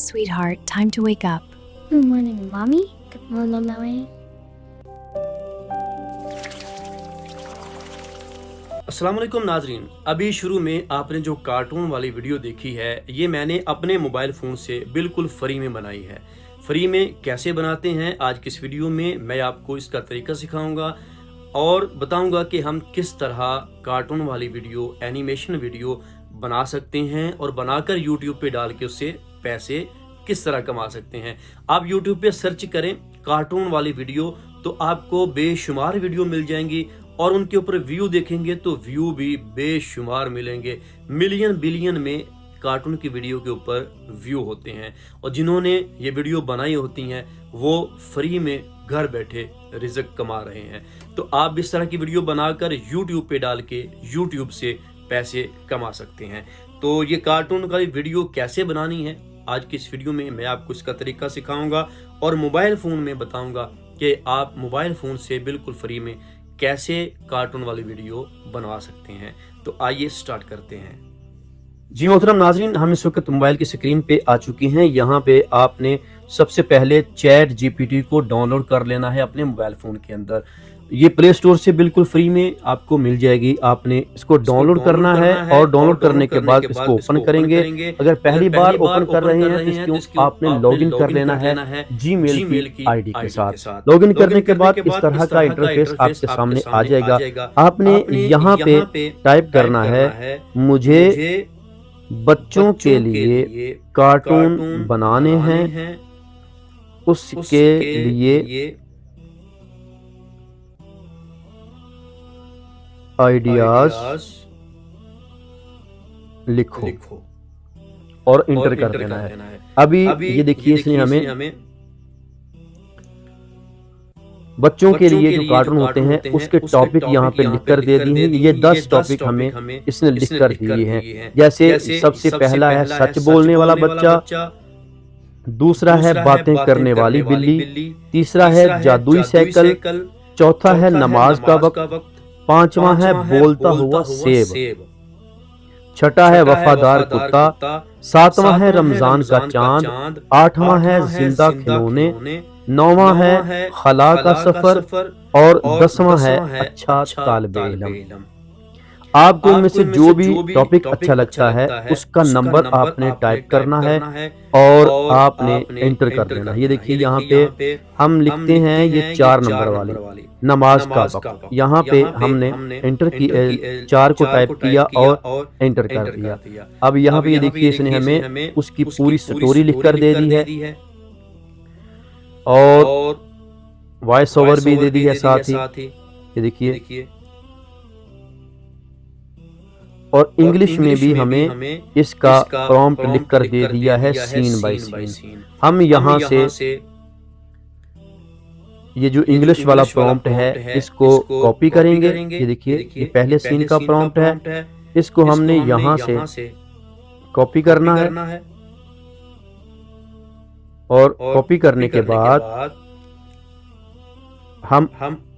sweetheart, time to wake up. Good morning, Mommy. Good morning, Mommy. अस्सलाम वालेकुम नाजरीन, अभी शुरू में आपने जो कार्टून वाली वीडियो देखी है ये मैंने अपने मोबाइल फ़ोन से बिल्कुल फ्री में बनाई है। फ्री में कैसे बनाते हैं आज की इस वीडियो में मैं आपको इसका तरीका सिखाऊंगा और बताऊंगा कि हम किस तरह कार्टून वाली वीडियो, एनिमेशन वीडियो बना सकते हैं और बनाकर यूट्यूब पे डाल के उससे पैसे किस तरह कमा सकते हैं। आप यूट्यूब पे सर्च करें कार्टून वाली वीडियो तो आपको बेशुमार वीडियो मिल जाएंगी और उनके ऊपर व्यू देखेंगे तो व्यू भी बेशुमार मिलेंगे। मिलियन बिलियन में कार्टून की वीडियो के ऊपर व्यू होते हैं और जिन्होंने ये वीडियो बनाई होती हैं वो फ्री में घर बैठे रिज़्क कमा रहे हैं। तो आप भी इस तरह की वीडियो बनाकर यूट्यूब पे डाल के यूट्यूब से पैसे कमा सकते हैं। तो ये कार्टून का वीडियो कैसे बनानी है आज की इस वीडियो में मैं आपको इसका तरीका सिखाऊंगा और मोबाइल फ़ोन में बताऊंगा कि आप मोबाइल फ़ोन से बिल्कुल फ्री में कैसे कार्टून वाली वीडियो बनवा सकते हैं। तो आइए स्टार्ट करते हैं। जी मोहतरम नाजरीन, हम इस वक्त मोबाइल की स्क्रीन पे आ चुके हैं। यहाँ पे आपने सबसे पहले चैट जीपीटी को डाउनलोड कर लेना है अपने मोबाइल फ़ोन के अंदर। ये प्ले स्टोर से बिल्कुल फ्री में आपको मिल जाएगी। आपने इसको डाउनलोड करना है और डाउनलोड करने के बाद इसको ओपन करेंगे। अगर पहली बार ओपन कर रहे हैं तो इसको आपने लॉगिन कर लेना है जीमेल की आईडी के साथ। लॉगिन करने के बाद इस तरह का इंटरफेस आपके सामने आ जाएगा। आपने यहाँ पे टाइप करना है मुझे बच्चों के लिए कार्टून बनाने हैं, उसके लिए आइडियाज लिखो और इंटर कर देना है। अभी ये देखिए इसने हमें बच्चों के लिए जो कार्टून होते हैं उसके टॉपिक यहाँ पे लिख कर दे दिए हैं। ये 10 टॉपिक हमें इसने लिख कर दिए हैं। जैसे सबसे पहला है सच बोलने वाला बच्चा, दूसरा है बातें करने वाली बिल्ली, तीसरा है जादुई साइकिल, चौथा है नमाज का वक्त, पांचवा है बोलता हुआ सेब, छठा है वफादार कुत्ता, सातवां है रमजान का चांद, आठवां है जिंदा खिलौने, नौवां है खला का सफर और 10वां है अच्छा तालिबे इल्म। आपको इनमें से जो भी टॉपिक अच्छा लगता है उसका नंबर आपने टाइप करना है और आपने एंटर कर देना है। ये देखिए यहाँ पे हम लिखते हैं ये 4 नंबर वाली नमाज का वक्त। यहाँ पे हमने एंटर की 4 को टाइप किया और एंटर कर दिया। अब यहाँ पे ये देखिए इसने हमें उसकी पूरी स्टोरी लिख कर दे दी है और वॉइस ओवर भी दे दी है साथ ही। ये देखिए और इंग्लिश में भी हमें इसका प्रॉम्प्ट लिख कर दे दिया है सीन बाय सीन। हम यहाँ से ये जो इंग्लिश वाला प्रॉम्प्ट है इसको कॉपी करेंगे। ये देखिए ये पहले सीन का प्रॉम्प्ट है, इसको हमने यहाँ से कॉपी करना है और कॉपी करने के बाद हम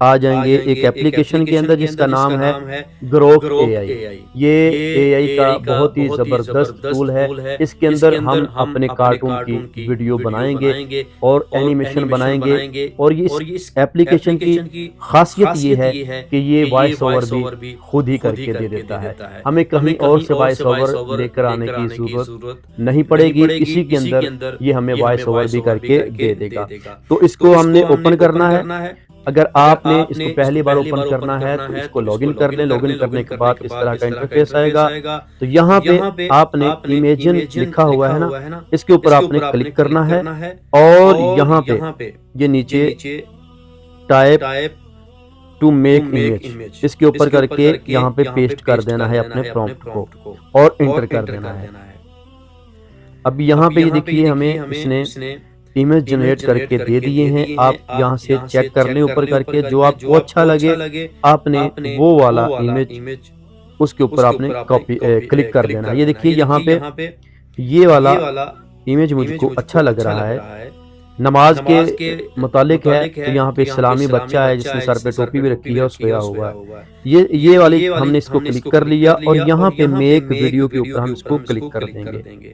आ जाएंगे एक एप्लीकेशन के अंदर जिसका नाम है ग्रोक एआई। ये एआई का बहुत ही जबरदस्त टूल है। इसके अंदर हम अपने कार्टून की वीडियो बनाएंगे और एनिमेशन बनाएंगे और ये इस एप्लीकेशन की खासियत ये है कि ये वॉइस ओवर भी खुद ही करके दे देता है। हमें कहीं और से वॉइस ओवर लेकर आने की जरूरत नहीं पड़ेगी। इसी के अंदर ये हमें वॉइस ओवर भी करके दे देगा। तो इसको हमने ओपन करना है। अगर आपने इसको पहली बार ओपन करना है तो इसको लॉगिन कर लें। लॉगिन करने के बाद इस तरह का इंटरफेस आएगा। तो यहाँ पे आपने इमेजिन लिखा हुआ है ना, इसके ऊपर आपने क्लिक करना है और यहाँ पे ये नीचे टाइप टू मेक इमेज इसके ऊपर करके यहाँ पे पेस्ट कर देना है अपने प्रॉम्प्ट को और इंटर कर देना है। अब यहाँ पे ये देखिए हमें इसने इमेज जनरेट करके दे दिए हैं। आप यहाँ से चेक कर लें ऊपर करके, जो आपको अच्छा लगे आपने वो वाला इमेज उसके ऊपर आपने कॉपी क्लिक कर देना। ये देखिए यहाँ पे ये वाला इमेज मुझको अच्छा लग रहा है, नमाज के मुतालिक है। तो यहाँ पे इस्लामी बच्चा है जिसने सर पे टोपी भी रखी है और सोया हुआ है। ये वाली हमने इसको क्लिक कर लिया और यहाँ पे मेक वीडियो के ऊपर हम इसको क्लिक कर देंगे।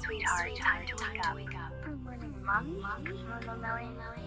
Sweetheart, time to wake up. Good morning, Mommy. Good morning, Melly.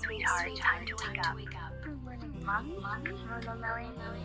Sweetheart, time to wake up. Good morning, Mommy. Good morning, Melly.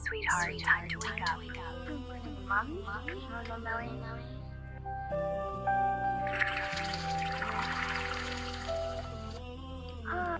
Sweetheart, time to wake up. Good morning, Mommy. Good morning, Melly.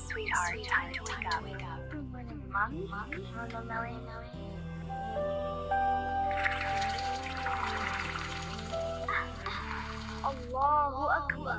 Sweetheart, time to wake up. Good morning, Mommy. Good morning, Melly. Allahu Akbar.